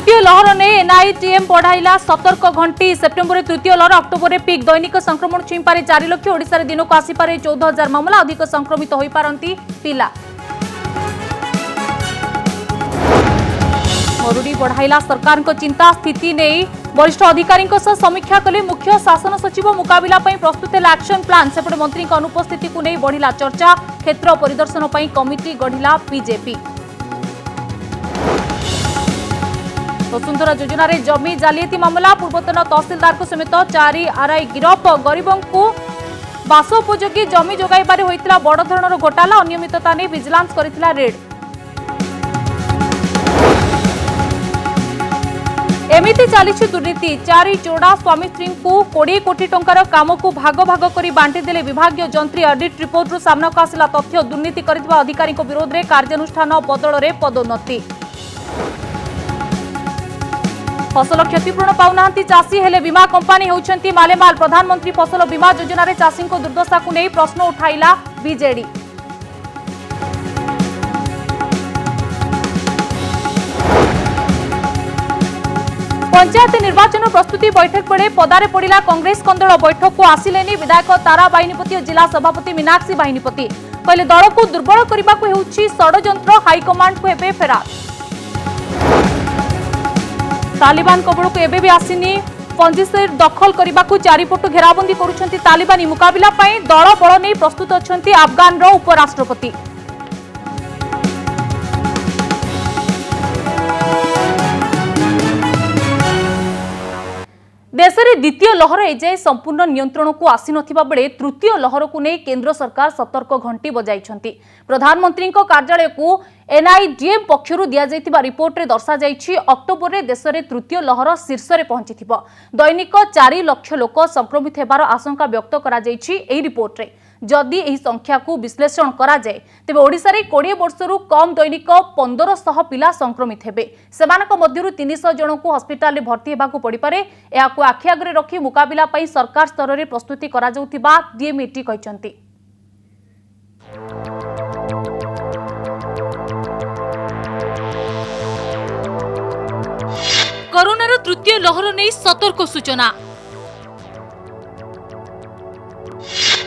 तृतीय लहर ने एनआईटीएम बढ़ाइला सतर्क घंटी सेप्टेम्बर तृतीय लहर अक्टोबर पिक दैनिक संक्रमण छुईपारे 4 लाख ओडिशा रे दिनक आसीपारे 14,000 मामला अधिक संक्रमित होई पारंती पिला मरुड़ी बढ़ाइला सरकार को चिंता स्थिति नहीं वरिष्ठ अधिकारी समीक्षा कले मुख्य शासन सचिव मुकाबला प्रस्तुत है एक्शन प्लान सेपटे मंत्री अनुपस्थिति को नहीं बढ़िला चर्चा क्षेत्र परिदर्शन कमिटी गढ़िला बीजेपी वसुंधरा योजना रे जमी जालियाती मामला पूर्वतन तहसीलदार को समेत 4 आरआई गिरफ गरीबों को बासोपयोगी जमी जोगाइबारे होइतिला बड़ धरणर घोटाला अनियमितता ने विजिलेंस करितिला रेड एमिति चली दुर्नीति 4 जोड़ा स्वामी स्त्री को 20 कोटी टंकार काम को भाग भाग कर बांटी देले विभागीय जंत्री ऑडिट रिपोर्ट सामना को आसिला तथ्य दुर्नीति करितबा अधिकारी विरोध में कार्यानुष्ठान बदल में पदोन्नति फसल क्षतिपूरण पाउना चाषी हेले बीमा कंपानी होउछंती मालेमाल प्रधानमंत्री फसल बीमा योजना रे चाषी को दुर्दशा को नहीं प्रश्न उठाइला बीजेडी पंचायत निर्वाचन प्रस्तुति बैठक बेले पदारे पड़ा कांग्रेस कंदल बैठक को आसिलेनी विधायक तारा बाहिनीपति और जिला सभापति मीनाक्षी बाहिनीपति कहले दल को दुर्बल करने को होउछि षड्यंत्र हाईकमांड को एबे फेरार तालिबान कबल को एबे भी आसिनी पंजिशेर दखल करने को चारिपटु घेराबंदी करुछंती तालिबानी मुकाबला पई दल बल नहीं प्रस्तुत अछंती अफगान रो उपराष्ट्रपति देश में द्वितीय लहर एजाए संपूर्ण नियंत्रण को आसी नथिबा बेले तृतीय लहर को नहीं केंद्र सरकार सतर्क घंटी बजाइछंती प्रधानमंत्री कार्यालय को एनआईडीएम पक्षरु दिया जाइतिबा रिपोर्ट रे दर्शा जाइछि अक्टोबर रे देश में तृतीय लहर शीर्ष रे पहुंचीथिबो दैनिक 4 लाख लोक संक्रमित हेबार आशंका व्यक्त करा जाइछि एही रिपोर्ट रे जदि एही संख्या को विश्लेषण करा जाए तेबे ओडिसा रे 20 वर्षरु कम दैनिक 1500 पिला संक्रमित हेबे सेमानक मध्यरु 300 जन को हॉस्पिटल रे भर्ती हेबाकू पड़ी पारे एहाकू आखि आगरे रखी मुकाबला पई सरकार स्तर रे प्रस्तुति करा जाउतिबा डीएमईटी कहिसंती कोरोनार तृतीय लहर नै सतर्क सूचना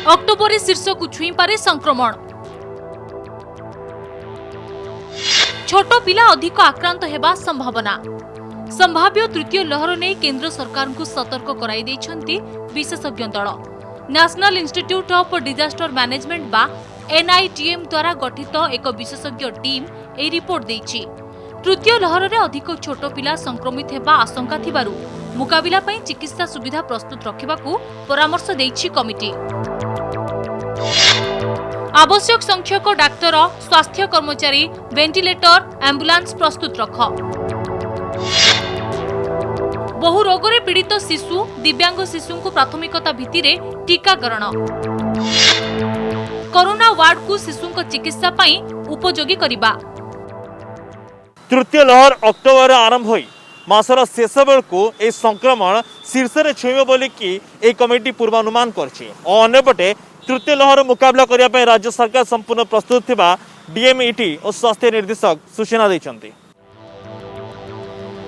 अक्टोबर शीर्ष को छुई पारे संक्रमण छोट पिला अधिक आक्रांत हेबा संभावना संभाव्य तृतीय लहर ने केंद्र सरकार को सतर्क कराई दैछंती विशेषज्ञ दल national institute of disaster management बा एनआईटीएम द्वारा गठित एक विशेषज्ञ टीम ए रिपोर्ट दैछि तृतीय लहर रे अधिक छोट पिला संक्रमित हेबा आशंका थिबारु मुकाबला पई चिकित्सा सुविधा प्रस्तुत रखिबाकू परामर्श दैछि कमिटी आवश्यक संख्यक डाक्तर स्वास्थ्य कर्मचारी वेंटिलेटर एम्बुलेंस प्रस्तुत रख बहु रोग रे पीड़ित शिशु दिव्यांग शिशु को प्राथमिकता भित्तिरे टीकाकरण कोरोना वार्ड को शिशु को चिकित्सा पई उपयोगी करिबा तृतीय लहर अक्टोबर आरंभ होई मासर शेष बेलू ए संक्रमण शीर्ष में छुईब बोली कि ए कमिटी पूर्वानुमान करछि और अन्यपटे तृतीय लहर मुकाबला करने राज्य सरकार संपूर्ण प्रस्तुत थिबा डीएमईटी और स्वास्थ्य निर्देशक सूचना दैछंती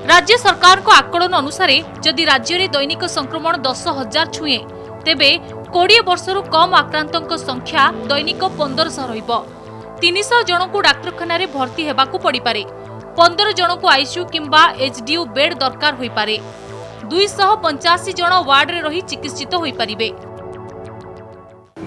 राज्य सरकार को आकलन अनुसार जदि राज्य में दैनिक संक्रमण 10,000 छुए तेबे 20 वर्षरु कम आक्रांतों संख्या दैनिक 1500 रहिबो 300 जन को डाक्तरखाना रे भर्ती हेबाकू पड़ी पारे 15 जन को आईसीयू किंबा एचडीयू बेड दरकार होई पारे 285 जन वार्ड रे रही चिकित्सित होई परिबे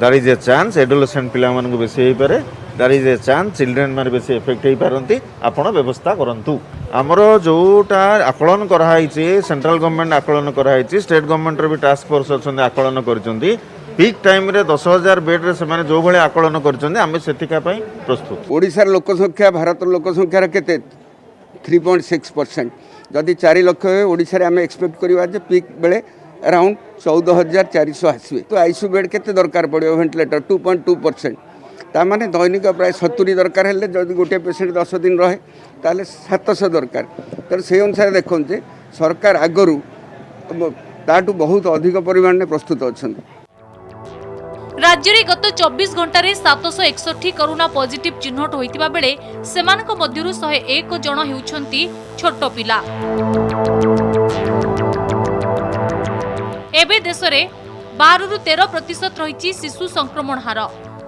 There is a chance adolescent पिला मानक बेसी होई पारे there is a chance children माने बेसी इफेक्ट होई पारंती आपण व्यवस्था करंतु हमरो जोटा आकलन कराइछि सेंट्रल गवर्नमेंट आकलन कराइछि स्टेट गवर्नमेंट रे भी टास्क फोर्स अछन आकलन करचंदी पीक टाइम रे 10,000 बेड रे से जो भले आकलन करचंदी आमे सेतिका पई प्रस्तुत ओडिसा लोक संख्या भारत लोक संख्या केते 3.6% जदि 4 लाख ओडिसा रे आमे एक्सपेक्ट करबा जे पीक बेले अराउंड 14,400 आसवे तो आईसीयू बेड केते दरकार पड़ो वेंटिलेटर 2.2% ता माने दैनिक प्राय 70 दरकार हेले जदि गोटे पेशेंट 10 दिन रहे ताले 700 दरकार तर से अनुसार देखन जे सरकार आगरु ताटू बहुत अधिक परिमाण में प्रस्तुत अछन राज्य में गत 24 घंटे 761 कोरोना पॉजिटिव चिन्हट होइतिबा बेले सेमानक मध्यरु 101 जन हेउछंती छोट पिला। एबे देश में 12 रु 13% रही शिशु संक्रमण हार।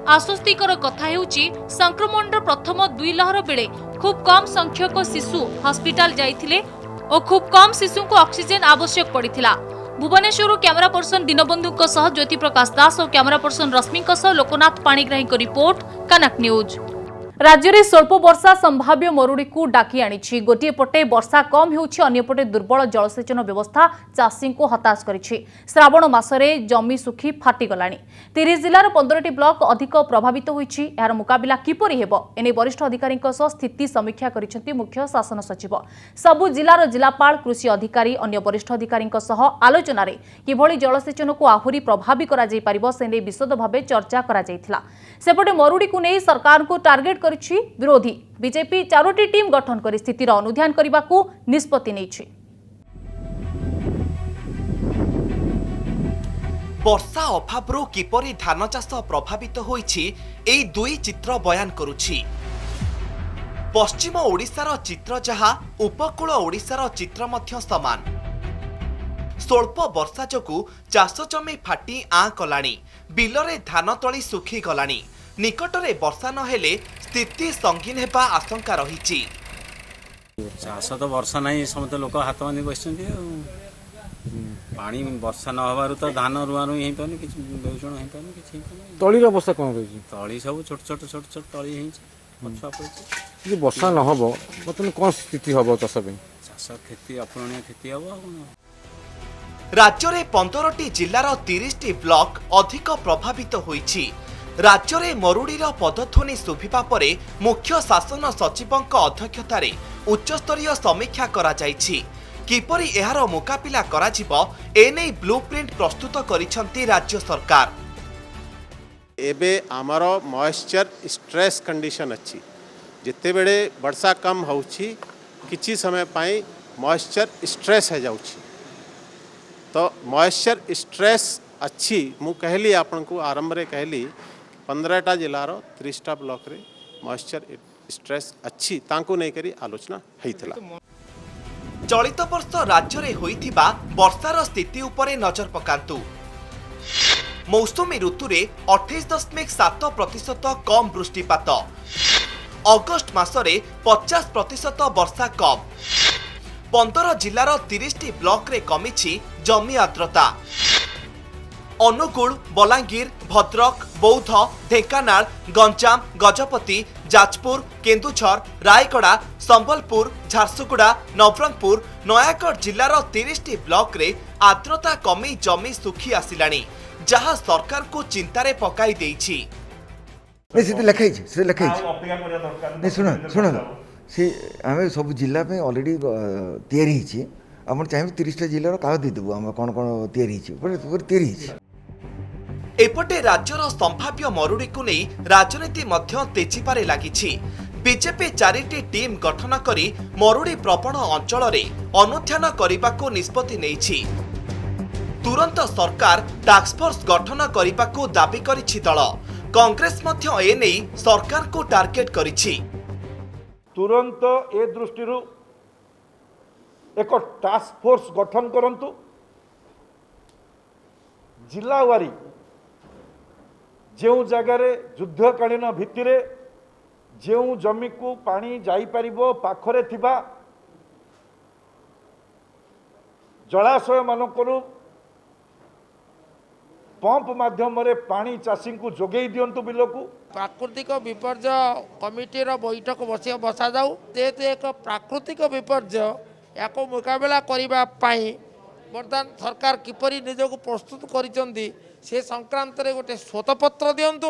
आश्वस्तिकर कथा हेउची संक्रमणर प्रथम 2 लहर बेले खूब कम संख्यक शिशु हॉस्पिटल जाइथिले और खूब कम शिशु को ऑक्सीजन आवश्यक पड़िथिला। भुवनेश्वर कैमरा पर्सन दीनबंधु ज्योति प्रकाश दास और कैमरा पर्सन रश्मि लोकनाथ पाणिग्राही को रिपोर्ट कनक न्यूज। राज्य में स्वल्प वर्षा संभाव्य मरुड़ी को डाकी आनी। गोटे पटे वर्षा कम होपटे दुर्बल जलसेचन व्यवस्था चाषी को हताश करिछि। श्रावण मासरे जमी सुखी फाटिगला। 30 जिलार 15टी ब्लॉक अधिक प्रभावित होइछि। यार मुकाबिला किपरि हेबो एने वरिष्ठ अधिकारी स्थिति समीक्षा करिसेंति मुख्य शासन सचिव। सबु जिलार जिलापाल कृषि अधिकारी अन्य वरिष्ठ अधिकारी आलोचना किभଳି जलसेचन को आहुरी प्रभावी करा जाई परिबो सेने विशद भावे चर्चा करा जाइथिला। सेपटे मरुड़ी को नहीं सरकार को टार्गेट करिछि विरोधी। बीजेपी 4टी टीम गठन कर स्थितिर अनुध्यान करने को निष्पत्ति नेछि। वर्षा अभाव किपरि धान चाष प्रभावित होइछि एई दुई चित्र बयान करुछि। पश्चिम ओडिशार चित्र जहा उपकूल ओडिशार चित्र मध्य समान। स्वल्प वर्षा जोगु चाष जमी फाटी आं कलाणी। बिलरे धान तली सुखी गलाणी। निकटरे वर्षा नहेले स्थिति संगीन हेबा आशंका रहिछि। चाष तो वर्षा नहीं समस्त लोक हाथ बांधि बस पानी वर्षा न हबारु तो धान रुआ रुई हो पानी किसी बेउषण हो पानी किसी तलीर अवस्था कौन रही तली सब छोट छोट छोट छोट तली पछुआ पड़ी वर्षा न हम बर्तमान कौन स्थिति हम चाष चाष क्षति अपूरणीय क्षति हम। राज्य में 15टी जिलार 30टी ब्लॉक अधिक प्रभावित होइछि। राज्य में मरुड़ीर पदध्वनि शुभिबा परे मुख्य शासन सचिवଙ୍କ अध्यक्षतार उच्चस्तरीय समीक्षा करा जाइछि। किपरि एहार मुकाबिला कराजिबो एनै ब्लूप्रिंट प्रस्तुत करिसंती राज्य सरकार। एबे आमर मॉइस्चर स्ट्रेस कंडीशन अच्छी जिते बेले वर्षा कम होउछि किछि समय पाई मॉइस्चर स्ट्रेस है जाउछि। तो मॉइस्चर स्ट्रेस अच्छी मु कहली आपन को आरंभ रे कहली 15टा जिलार 30टा ब्लॉक रे मॉइस्चर स्ट्रेस अच्छी तांको नहीं करी आलोचना हेइथला। चलित वर्ष राज्य में होइथिबा वर्षार स्थिति उपरे नजर पकांतु। मौसुमी ऋतु रे 28.7% कम वृष्टिपात। अगस्ट मासरे 50% वर्षा कम। 15 जिलार 30टी ब्लॉक रे कमिछि जमी आर्द्रता। अनुगुल, बलांगीर, भद्रक, बौद्ध, ढेंकानाल, गंजाम, गजपति, जाजपुर, केन्दुझर, रायगड़ा, संबलपुर, झारसुगुड़ा, नवरंगपुर, नयागढ़ जिलार 30टी ब्लॉक रे आर्द्रता कमी जमी सुखी आसिलानी जहां सरकार को चिंतारे पकाई देइछि। से आम सब जिला में अलरेडी तैयारी आप चाहिए 30टा जिलार कागज देदेबू आम कौन कौन तैयारी। एपटे राज्यर संभाव्य मरुड़ी को नहीं राजनीति मध्य तेजिबारे लागिछि। बीजेपी 4टी टीम गठन करी मरुड़ी प्रवण अंचल रे अनुध्यान करने निष्पत्ति नेइछि। तुरंत सरकार टास्क फोर्स गठन करने को दाबी करिछि दल। कांग्रेस मध्य एने सरकार को टार्गेट करिछि। तुरंत ए दृष्टि एक टास्क फोर्स गठन करंतु। जिलावारी जो जगार युद्धकालीन भित्तिर जो जमी को पानी जाई परिबो पाखरे थिबा जलाशय मानकरू पंप माध्यम रे पानी चाषी को जोगई दियंतु बिलकू। प्राकृतिक विपर्य कमिटीर बैठक बसा जाऊ जेहेतु एक प्राकृतिक विपर्य या मुकाबला करने बर्तमान सरकार किपरि निजक प्रस्तुत करिसेंती से संक्रांत रे गोटे श्वेतपत्र दियंतु।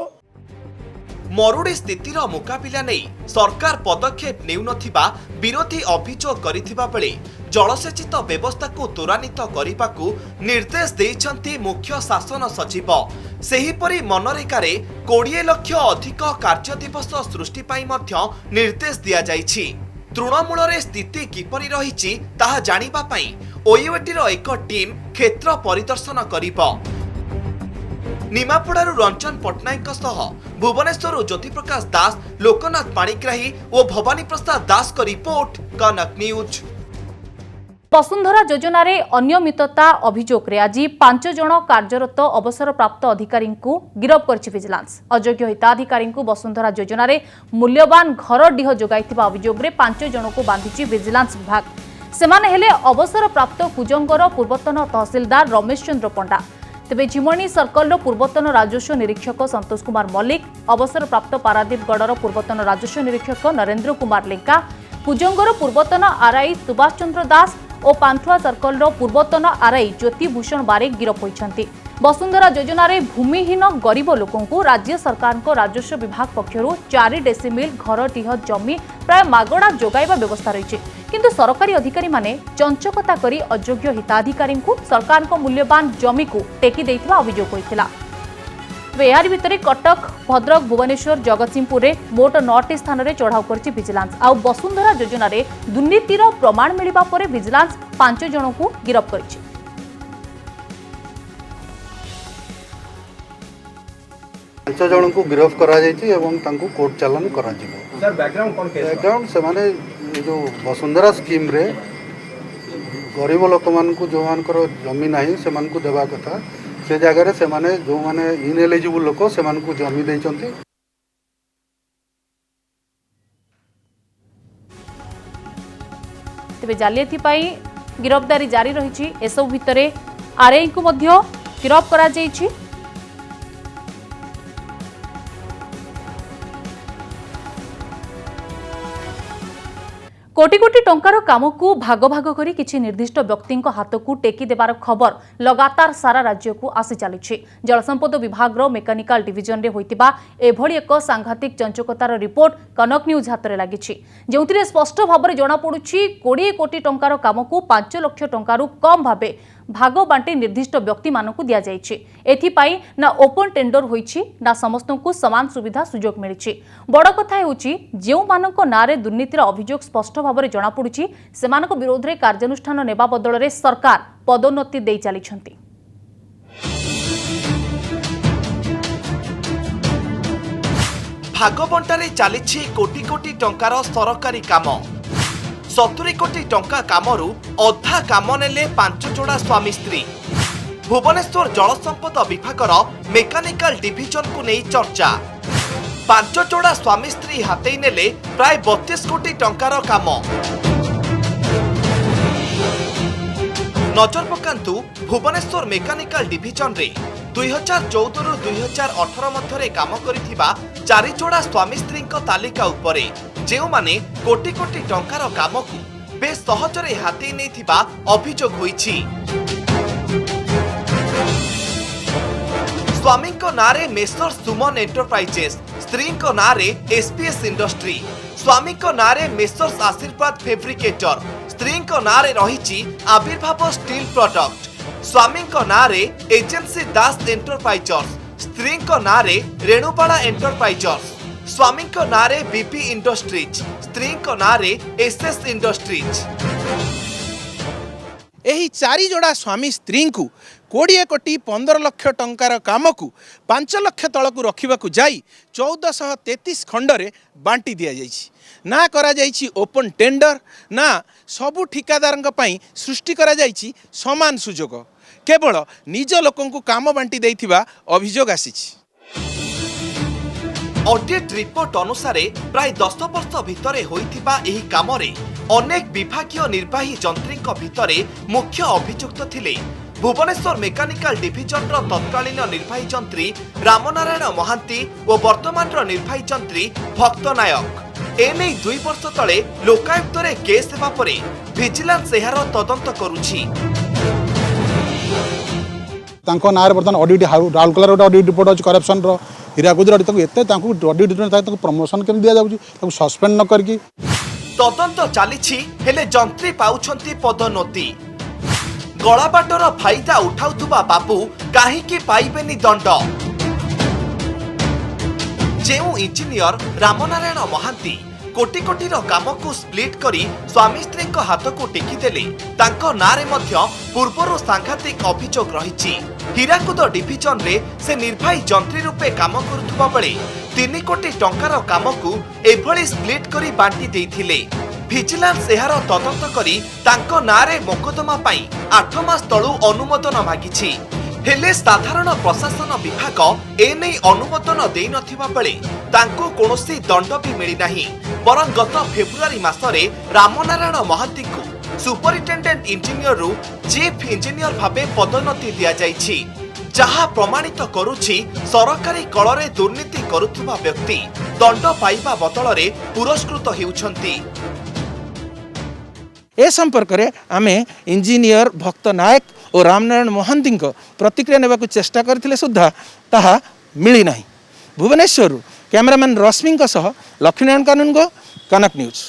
मरुड़ी स्थितिर मुकाबिला नहीं सरकार पदक्षेप नेउनथिबा विरोधी अभियोग करिथिबा बेले जलसेचित व्यवस्था को त्वरान्वित करने को निर्देश देइछंती मुख्य शासन सचिव। सेहीपरि मनरेगारे 20 लाख अधिक कार्य दिवस सृष्टि पाई मध्य निर्देश दिया जाइछि। तृणमूल रे स्थिति किपरि रहिछि ताहा जानिबा पई ओयूएटीर एक टीम क्षेत्र परिदर्शन करिब। निमापड़ारू रंजन पट्टनायक भुवनेश्वर ज्योति प्रकाश दास, लोकनाथ पाणिग्राही और भवानी प्रसाद दास का रिपोर्ट, कनक न्यूज। वसुंधरा योजन अनियमितता अभियोग रे आज 5 जन कार्यरत अवसरप्राप्त अधिकारी को गिरफ्त कर विजिलेंस। अयोग्य हिताधिकारी वसुंधरा योजन मूल्यवान घर डीह जोगाइथिबा अभियोग रे 5 जन को बांधिछि विजिलेंस विभाग। सेमाने हेले अवसरप्राप्त कुजंगर पूर्वतन तहसीलदार रमेश चंद्र पंडा, तेबे झिमणी सर्कल पूर्वतन राजस्व निरीक्षक संतोष कुमार मल्लिक, अवसरप्राप्त पारादीपगढ़ पूर्वतन राजस्व निरीक्षक नरेंद्र कुमार लेंका, कुजंगर पूर्वतन आरआई सुभाष चंद्र दास और पांथुआ सर्कल पूर्वतन आरआई ज्योति भूषण बारिक गिरफ होइछन्ति। वसुंधरा योजन भूमिहीन गरीब लोकंकु राज्य सरकार राजस्व विभाग पक्षरु 4 डेसिमिल घर टीह जमी प्राय मागणा जोगाइबा व्यवस्था रही, किंतु सरकारी अधिकारी माने चंचकता करी अयोग्य हिताधिकारी सरकार मूल्यवान जमी को टेकी देइथिबा अभियोग होइथिला। यार भितर कटक, भद्रक, भुवनेश्वर, जगतसिंहपुर में मोट 9टी स्थान में चढ़ाऊ कर विजिलेंस। आउ वसुंधरा योजन दुर्नीतिर प्रमाण मिलवा पर विजिलेंस 5 जन को गिरफ्त कर 5 जन को गिरफ्त करा कोर्ट चालान करा बैकग्राउंड से जो वसुंधरा स्कीम रे गरीब लोक मान जो मानकर जमी नहीं से देवा कथा से जगह से माने जो माने इनएलिजिबल लोक से जमी देइचंती। तेबे जालियाती पाई गिरफ्तारी जारी रही। एसबू भितर आरआई को मध्य गिरफ्त करा जाइछि। कोटी कोटी टंकार काम को भाग भाग करी किछि निर्दिष्ट व्यक्ति हाथ को टेकी देवार खबर लगातार सारा राज्य को आसी चली। जलसंपद विभाग मेकानिकल डिविजन रे होइतिबा एभली एक सांघातिक चंचकतार रिपोर्ट कनक न्यूज हाथ में लगी, जो स्पष्ट भाव में जनापड़ी 20 कोटी टंकार काम को 5 लाख टंकारु कम भावे भाग बांटी निर्दिष्ट व्यक्ति मानकु दिया जाइछि। एथिपाई ना ओपन टेंडर होइछि ना समस्तंकु समान सुविधा सुजोग मिलिछि। बड़ कथा हेउछि जेउ मानक नारे दुर्नीतिर अभियोग स्पष्ट भाव में जनापड़ी सेमानक विरोध रे कार्यानुष्ठान नेबा बदल रे सरकार पदोन्नति देई चलिछन्ति। भाग बंटारे चलिछि कोटी कोटी टंकार सरकारी काम। 70 कोटी टंका कामरू अधा काम नेले 5 जोड़ा स्वामी स्त्री। भुवनेश्वर जलसंपद विभागर मेकानिकल डिविजन को नहीं चर्चा। 5 जोड़ा स्वामी स्त्री हाथई नेले प्राय 32 कोटी टंकार काम। नजर पकांतु भुवनेश्वर मेकानिकल डिविजन रे 2014 रु 2018 मध्य काम करिथिबा 4 जोड़ा स्वामी स्त्री तालिका उपरे जेउ माने कोटी कोटी टंकार काम को बेस सहजरे हाथी नैथिबा अभियोग होइछि। स्वामी नारे मेसर सुमन एंटरप्राइजेस, स्त्री नारे एसपीएस इंडस्ट्री, स्वामी नारे मेसर्स आशीर्वाद फेब्रिकेटर, स्त्री नारे रही आविर्भाव स्टील प्रोडक्ट, स्वामी नारे एजेंसी दास एंटरप्राइजर्स, स्त्री नारे रेणुबाला एंटरप्राइजर्स, स्वामी नारे बीपी इंडस्ट्रीज, स्त्री नारे एसएस इंडस्ट्रीज। एही 4 जोड़ा स्वामी स्त्री को 20 कोटी 15 लाख टंकार काम को 5 लाख तल को रखा जाई 1433 खंडरे बांटी दि जाइछि। ना करा जाइछि ओपन टेंडर, ना सबु ठिकादार सृष्टि करा जाइछि समान सुजोग, केवल निज लोकन को काम बांटी देइथिबा अभियोग आसीछि। ऑडिट रिपोर्ट अनुसार प्राय 10 वर्ष भितर होइथिबा एही कामरे अनेक विभागीय निर्वाही जंत्री भितर मुख्य अभियुक्त थिले भुवनेश्वर मेकानिकल डिविजन तत्कालीन निर्वाही जंत्री रामनारायण महांती और वर्तमान निर्वाही जंत्री भक्त नायक। एने 2 वर्ष तले लोकायुक्त रे केस हेबा परे विजिलेंस एहार तदंत करुछि। तांको नारे बर्तमान ऑडिट राउरकेला ऑडिट रिपोर्ट अछि करप्शन रो हीराकुद एते ऑडिट प्रमोशन केम दिया जाउछि सस्पेंड न करकी तदंत चलिछि। हेले जंत्री पाउछंती पदोन्नति। गलाबाटर फायदा उठाउथुबा बाबू काहीकि पाइबेनी दंड। जेउ इंजीनियर रामनारायण महांती कोटी कोटीर काम को स्प्लिट करी स्वामी स्त्री हाथ को टेकिदेले तांको नारे मध्य पूर्वर सांघातिक अभियोग रही। हीराकुद डिविजन रे से निर्वाही जंत्री रूपे काम करुवा बेले 3 कोटी टंकार काम को एभली स्प्लिट करी बांटी देइथिले। विजिलेंस एहार तदंत करी तांको नारे मोकदमा पाई 8 मास तळु अनुमोदन मागिछि। हेले साधारण प्रशासन विभाग एने अनुमोदन देई नथिबा बेले तांको कोनोसी दंड भी मिली नाही। बरं गत फेब्रुआरी मासरे रामनारायण महांती को सुपरिटेंडेंट इंजीनियर रु चीफ इंजीनियर भाबे पदोन्नति दिया जाइछि, जहा प्रमाणित करुछि सरकारी कଳରେ दुर्नीति करुथुबा व्यक्ति दंड पाइबा बदଳରେ पुरस्कृत हेउछंती। ए संपर्क में आमे इंजीनियर भक्त नायक और रामनारायण महांती प्रतिक्रिया नेबा चेष्टा करथिले सुद्धा ताहा मिली नाही। भुवनेश्वर कैमरामैन रश्मि सह लक्ष्मीनारायण कानून को कनक न्यूज।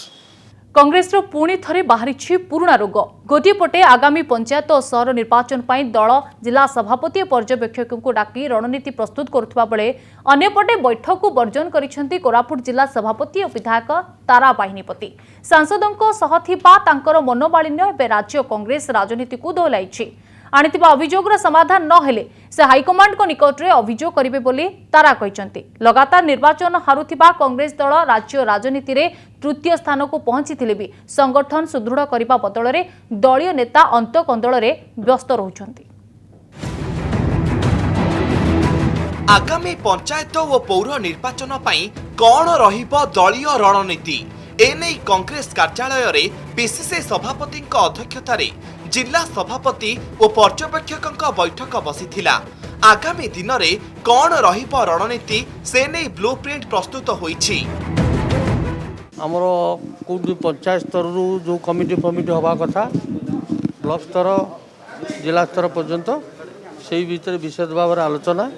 कांग्रेस पुणी थरे बाहरी पुराणा रोग। गोटे पटे आगामी पंचायत और सहर निर्वाचन पर दल जिला सभापति और पर्यवेक्षकों को डाकी रणनीति प्रस्तुत करुवा बेले अन्यपटे बैठक को वर्जन करिसेंती कोरापुट जिला सभापति और विधायक तारा बाहिनीपति। सांसदों सह थिबा तांकर मनोमालिन्य एवं राज्य कांग्रेस राजनीति को दोहलाई आनिथिबा अभियोगर समाधान न हेले से हाईकमांड को निकट में अभियोग करिवे बोली तारा कहिसंती। लगातार निर्वाचन हारुथिबा कांग्रेस दल राज्य राजनीति रे तृतीय स्थान को पहुंचीथिले भी संगठन सुदृढ़ करबा बदଳରେ दलीय नेता अंतकंदल रे व्यस्त रहुछंती। आगामी पंचायत और पौर निर्वाचन पाई कौन रहिबो दलीय रणनीति एने कांग्रेस कार्यालय रे पीसीसी सभापति अध्यक्षतार जिला सभापति और पर्यवेक्षकों बैठक बसीथिला। आगामी दिन में कौन रहिबो रणनीति से नहीं ब्लूप्रिंट प्रस्तुत होईछि। आमर कौटी पंचायत स्तर जो कमिटी फमिटी हवा कथा ब्लॉक स्तर जिला स्तर पर्यंत से भीतर विशद भाव आलोचना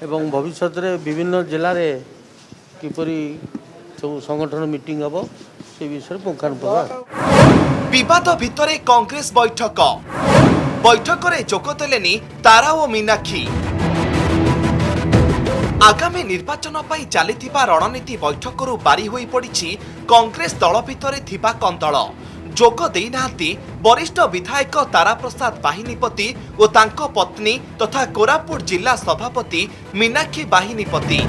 एवं भविष्य में विभिन्न जिले में किपरि सब संगठन मीटिंग हम से विषय पुंखानुपुंख। विवाद भितरे कांग्रेस बैठक रे जोग देलेनी तारा और मीनाक्षी। आगामी निर्वाचन पाई चलिथिबा रणनीति बैठकरू बारी होई पड़िछि कांग्रेस दल भितरे थिबा कंदल। जोग देई नाहांती वरिष्ठ विधायक तारा प्रसाद बाहिनीपति और तांको पत्नी तथा कोरापुट जिला सभापति मीनाक्षी बाहिनीपति।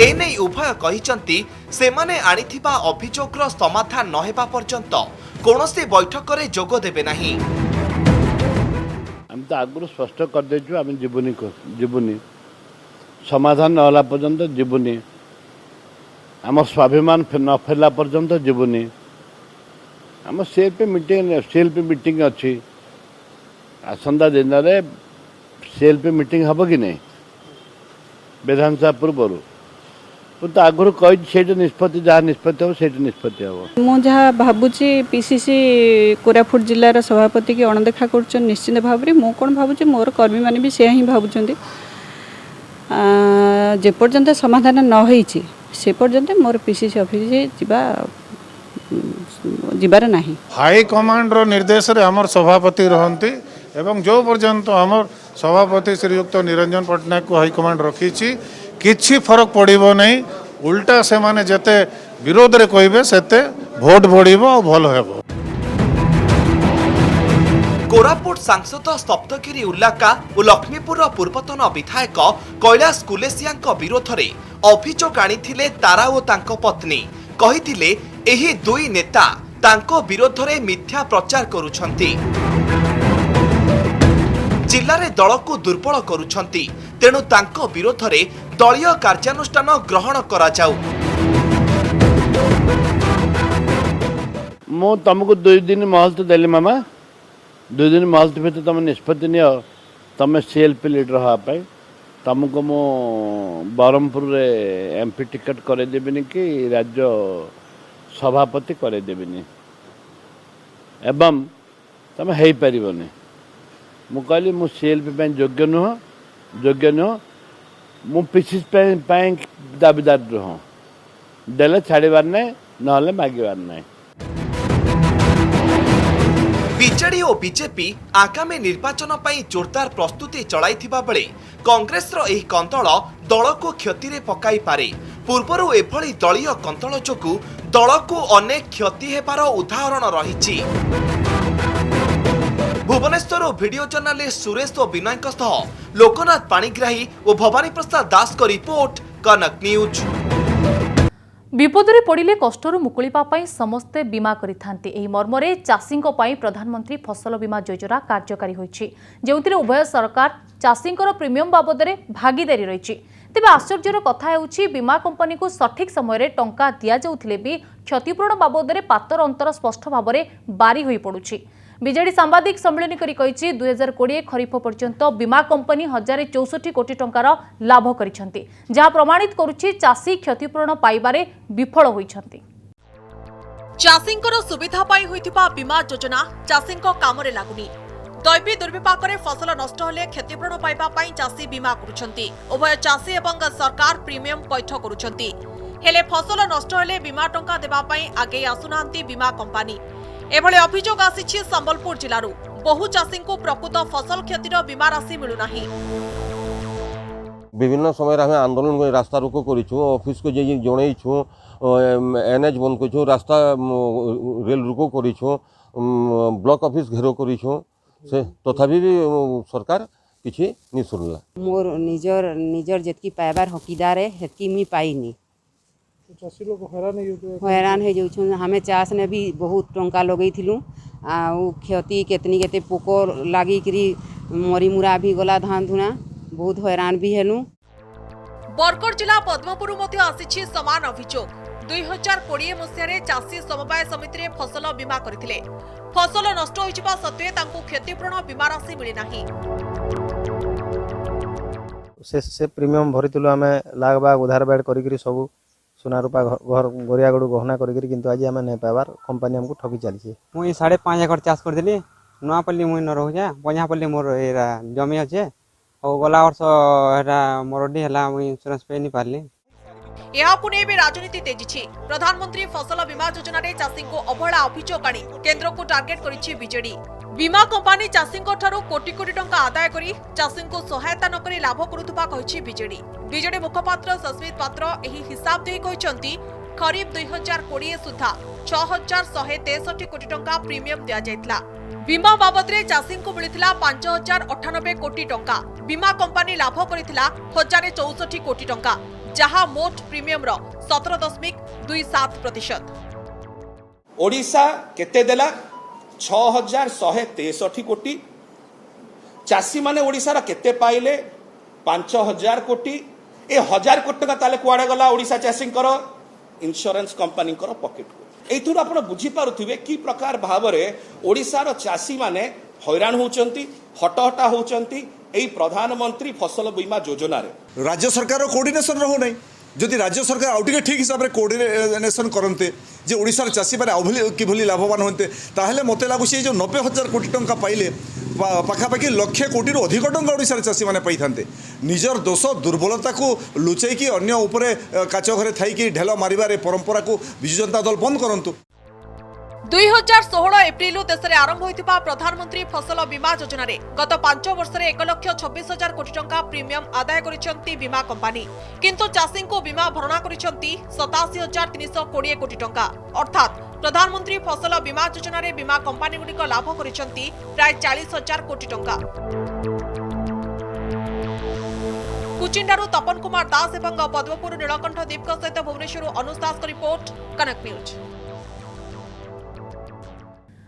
एने उभय कहिसंती सेमाने आनिथिबा अभियोगर समाधान न हेबा पर्यंत कोनोसी बैठक रे जोग देबे नाही। हम तो आगुरी स्पष्ट कर देछु आम जीवनी समाधान न होला पर्यंत जीवनी आम स्वाभिमान न फेरला पर्यंत जीवनी आम सीएलपी मीटिंग अच्छी आसंता दिन में सीएलपी मीटिंग हम कि नहीं विधानसभा पूर्व तो आगुरी कही निष्पत्ति जहाँ निष्पत्ति हो निष्पत्ति हम मु जहाँ भावुची पीसीसी कोरापुट जिलार सभापति की अणदेखा कर निश्चित भाव में मु कौन भावुची मोर कर्मी मैंने भी से ही भावुंट जेपर्यंत समाधान न होईची से पर्यंत मोर पीसीसी ऑफिस जीवार नहीं। हाईकमांड निर्देश रे हमर सभापति रहंती एवं जो पर्यंत हमर सभापति श्रीयुक्त निरंजन पट्टनायक को हाईकमांड रखी किछि फरक पड़िबो नहीं। उल्टा से माने जते विरोध रे कहबे सेते भोट बढ़िबो और भल हेबो। कोरापुट सांसद सप्तगिरी उल्लाका और लक्ष्मीपुर पूर्वतन विधायक कैलाश कुलेसिया विरोध में अभियोग आनिथिले तारा और तांको पत्नी। कहिथिले एही दुई नेता तांको विरोध में मिथ्या प्रचार करुछंती, जिले में दल को दुर्बल करुछंती, तेणु तांको विरोध में दलीय कार्यानुष्ठान ग्रहण करा जाऊ। मु तुमको 2 दिन महलत देली मामा 2 दिन महलत भीतर तुम निष्पत्ति नियो तुम सीएलपी लीडर हाँपाई तुमको मु बरहमपुर एमपी टिकट करदेविनि कि राज्य सभापति करदेविनि एवं तुम हो पारनि। मु कहली मु सीएलपी योग्य नुह मु पीसीसी दाबीदार नुह देले छाड़बार ना ना मागबार ना। बीजेडी और बीजेपी आगामी निर्वाचन पर जोरदार प्रस्तुति चलाइथिबा बेले कांग्रेस रो एही कंदल दल को क्षति रे पकाई पारे। पूर्वरु एभली दलीय कंतल जोगु दलकु अनेक क्षति हेबार उदाहरण रहिछि। भुवनेश्वर वीडियो जर्नालिस्ट सुरेश और विनय लोकनाथ पाणिग्राही और भवानी प्रसाद दास को रिपोर्ट कनक न्यूज। विपदरे पड़िले कष्टरू मुकुलिबा पई समस्ते बीमा करिथांती। एही मर्मरे चाषींको पई प्रधानमंत्री फसल बीमा योजना कार्यकारी होईछि, जेउथिरे उभय सरकार चाषींकर प्रीमियम बाबदरे भागीदारी रहिछि। तेबे आश्चर्यर कथा हेउछि बीमा कंपनी को सठिक समय टंका दिया जाउथिले भी क्षतिपूरण बाबदरे पातर अंतर स्पष्ट भावरे बारी होई पडुछि। बीजेडी सांबादिक सम्मेलन करी कहिछि 2020 खरीफ पर्यंत बीमा कंपनी 1064 कोटी टंकार लाभ करिसंती, जहा प्रमाणित करुछि चाषी क्षतिपूरण पाइबारे विफल होइछंती। चाषींकर सुविधा पाई होइथिबा बीमा योजना चाषींको कामरे लागुनी। दैवी दुर्विपाकरे फसल नष्ट होले क्षतिपूरण पाइबा पाई चाषी बीमा करुछंती। उभय चाषी एवं सरकार प्रीमियम पैठ करुछंती, हेले फसल नष्ट होले बीमा टंका देबा पाई आगे आसुनांती बीमा कंपनी। एभले अभियोग आसिछि संबलपुर जिल्लारू। बहु चाषी को प्रकृत फसल क्षतिर बीमा राशि मिलुनाही। विभिन्न समय आम आंदोलन रास्ता रोको करूँ, ऑफिस को जनईछु, एनएच बंद करूँ, रास्ता रेल रोको करूँ, ब्लॉक ऑफिस घेराव करूँ, से तथापि भी सरकार किसी नहीं सुनला। मोर निजर जेतकी पाइबार हकीदार है हेतकी मी पाइनी। चाषी लोग हैरान हो जाऊँ। हमें चाष ने भी बहुत टंका लगेलु आ क्षति केतनी केते पोक लगिकी मरी मुरा भी गला धान धुना बहुत हैरान भी हेलु। बरगढ़ जिला पद्मपुर मध्य आसिछि समान अभियोग। 2020 मसीह चाषी समवाय समिति फसल बीमा करथिले। फसल नष्ट होइजिबा सत्वे तांकु क्षतिपूरण बीमा राशि मिली नाही। से प्रीमियम भरितलु आमे लाख बाग उधार बेड करिकरी सब सोना रूपा घर गरिया गडु गहना करिकरी, किंतु आज आमे नै पाबार कंपनी हमको ठगी चलछि। मुई 5.5 एकड़ चाष करदिली। नुआपल्ली मुई न रहू जा बजापल्ली मोर एरा जमी अच्छे और गला वर्ष एरा मरडी हला मुई इंश्योरेंस पे नहीं पारली। यहाकु नै भी राजनीति तेजिछि। प्रधानमंत्री फसल बीमा योजना रे चाषी को अवहेला अभियोग आनी केंद्र को टार्गेट करिछि बीजेडी। बीमा कंपनी चाषी कोटी कोटी टंका आदाय करी चाषी को सहायता न करी लाभ करुथबा कहिछि बीजेडी। बीजेडी मुखपात्र सस्मित पात्र एही हिसाब देई कहिसंती खरीफ 2020 सुधा 6163 कोटी टंका प्रीमियम दिया जायतला। बीमा बाबदरे चाषी को मिलिथिला 5098 कोटी टंका। बीमा कंपनी लाभ करिथिला 1064 कोटी टंका, जहा मोट प्रीमियम रो 17.27%। ओडिशा केते देला 6163 कोटी। चाषी माने ओडिशा रा केते पाइले 5000 कोटी। ए 1000 कोटी टका ताले कुआडे गला ओडिशा चाषी करो इंश्योरेंस कंपनी करो पॉकेट को। एथुर आपण बुझी पारुथिबे की प्रकार भावरे ओडिशा रो चाषी माने हैरान होचंती, हटहटा होचंती एई प्रधानमंत्री फसल बीमा योजना रे। राज्य सरकार कोऑर्डिनेशन रहो नहीं। जदि राज्य सरकार आउटिके ठीक हिसाब से कोऑर्डिनेशन करते जे ओडिशार चाषी मैंने किभली लाभवान होते, ताहले मते लागुଛି जो 90,000 कोटी टंका पाइले पाखापाखि लक्षे कोटी अधिक टंका ओडिशार चाषी मैंने पाइथान्ते। निजर दोष दुर्बलता को लुचेकी अन्य उपरे काच घरे थाइकी ढेल मारिबारे परंपरा को विजु जनता दल बंद करंतु। 2016 एप्रिल देश में आरंभ होइतिबा प्रधानमंत्री फसल बीमा योजना रे गत 5 वर्ष में 1,26,000 कोटी टंका प्रीमियम आदाय करिसेंती बीमा कंपनी, किंतु चाषी को बीमा भरणा करिसेंती 87,320 कोटी टंका। अर्थात प्रधानमंत्री फसल बीमा योजना रे बीमा कंपनी गुडिक लाभ करिसेंती प्राय 40,000 कोटी टंका। कुचिंडारू तपन कुमार दास एवं पद्मपुर नीलकंठ दीप सहित भुवनेश्वर अनुज दास को रिपोर्ट कनक न्यूज।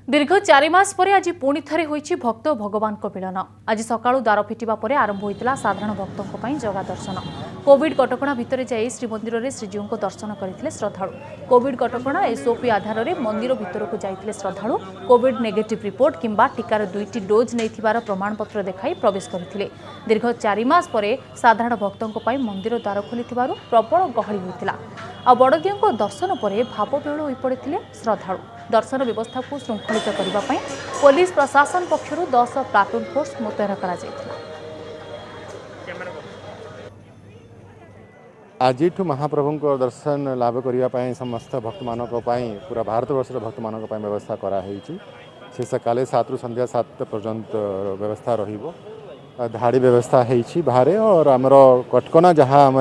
दीर्घ 4 मास पर आज पुणी थरे होईछि भक्त भगवान को मिलन। आज सकाळु द्वार फिटिबा परे आरंभ होइतिला साधारण भक्तों पई जगा दर्शन। कोविड कटकणा भितरे जाई श्रीमंदिर रे श्रीजीव को दर्शन करथिले श्रद्धालु। कोविड कटकणा एसओपी आधार रे मंदिर भितर को जाइतिले श्रद्धालु। कोविड नेगेटिव रिपोर्ट किंबा टीकार 2टी डोज नैथिबार प्रमाण पत्र देखाई प्रवेश करथिले। दीर्घ 4 मास परे साधारण भक्तों पई मंदिर द्वार खोलिथिबारु प्रबल गहଳି होइतिला। आ बड़दियों को दर्शन परे भावविहल होई पड़िथिले श्रद्धालु। दर्शन व्यवस्था को श्रृंखलित करने पर पुलिस प्रशासन पक्षर 10 प्लाटून फोर्स मुतयन करा जायथिला। आज महाप्रभु को दर्शन लाभ करने समस्त भक्त मानक पूरा भारत वर्ष भक्त मानक व्यवस्था कराई। से सकाले 7 रु संध्या 7 पर्यंत व्यवस्था रहिबो। धाड़ी व्यवस्था है बाहर और आमर कटकना जहाँ आम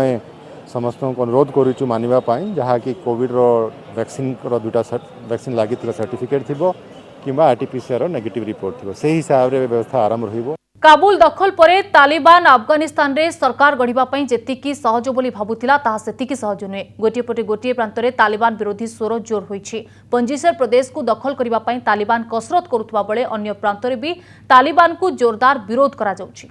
समस्त को अनुरोध करूँ मानवाई जहाँकि कोविड वैक्सीन दुटा वैक्सीन लगी सर्टिफिकेट थी कि RT-PCR नेगेटिव रिपोर्ट थी से हिसाब से व्यवस्था आरंभ रहिबो। काबुल दखल परे तालिबान अफगानिस्तान रे सरकार गढ़िबा पई जेतिकी सहज बोली भाबुतिला ताहा सेतिकी सहज नुहे। गोटिए पटे गोटिए प्रांत रे तालिबान विरोधी स्वर जोर होईछि। पंजीसर प्रदेश को दखल करिबा पई तालिबान कसरत करुथबा बेले अन्य प्रांत रे भी तालिबान को जोरदार विरोध करा जाउछि।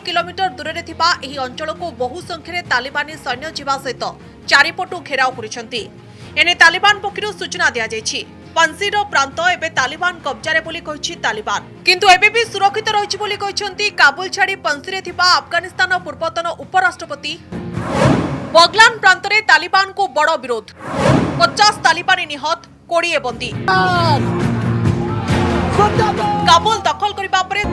किलोमीटर दूर में अंचल को बहु संख्यार तालिबानी सैन्य जीवा सहित चारिपटु घेराव कर तालिबान पक्षर सूचना दि जाइछि। पंसीर प्रांत एबे तालिबान कब्जारे बोली कहिछि तालिबान, किंतु एबे भी सुरक्षित रहिछि बोली कहिसंती काबुल छाड़ी पंसीरे थिबा अफगानिस्तान पूर्वतन उपराष्ट्रपति। बगलान प्रांत रे तालिबान को बड़ विरोध, 50 तालिबानी निहत, 20 बंदी। काबुल दखल करिबा परे